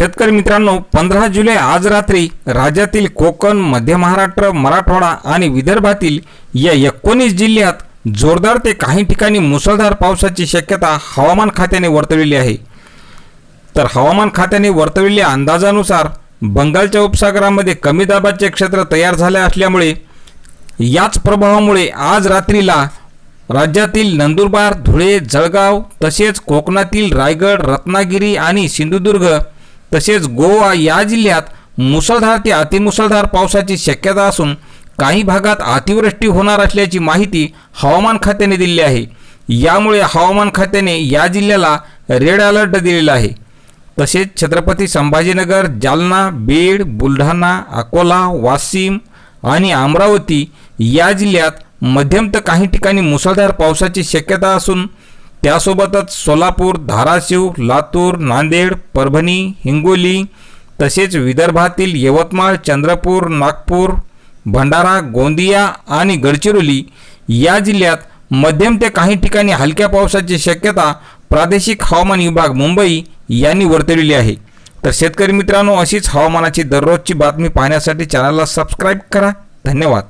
शेतकरी मित्रांनो, 15 जुलै आज रात्री राज्यातील कोकण, मध्य महाराष्ट्र, मराठवाडा आणि विदर्भातील या 19 जिल्ह्यात जोरदार ते काही ठिकाणी मुसळधार पावसाची शक्यता हवामान खात्याने वर्तवली आहे। तर हवामान खात्याने वर्तवलेल्या अंदाजानुसार बंगालच्या उपसागरामध्ये कमी दाबाचे क्षेत्र तयार झाले असल्यामुळे याच प्रभावामुळे आज रात्रीला राज्यातील नंदुरबार, धुळे, जळगाव तसेच कोकणातील रायगड, रत्नागिरी आणि सिंधुदुर्ग तसेच गोवा या जिल्ह्यात मुसळधार ते अतिमुसळधार पावसाची शक्यता असून काही भागात अतिवृष्टी होणार असल्याची माहिती हवामान खात्याने दिली आहे। यामुळे हवामान खात्याने या जिल्ह्याला रेड अलर्ट दिलेला आहे। तसेच छत्रपती संभाजीनगर, जालना, बीड, बुलढाणा, अकोला, वाशिम आणि अमरावती या जिल्ह्यात मध्यम तर काही ठिकाणी मुसळधार पावसाची शक्यता असून त्यासोबतच सोलापूर, धाराशिव, लातूर, नांदेड, परभणी, हिंगोली तसेच विदर्भातील यवतमाळ, चंद्रपूर, नागपूर, भंडारा, गोंदिया आणि गडचिरोली या जिल्ह्यात मध्यम ते काही ठिकाणी हलक्या पावसाची शक्यता प्रादेशिक हवामान विभाग मुंबई यांनी वर्तवलेली आहे। तर शेतकरी मित्रांनो, अशीच हवामानाची दररोजची बातमी पाहण्यासाठी चॅनलला सबस्क्राईब करा। धन्यवाद।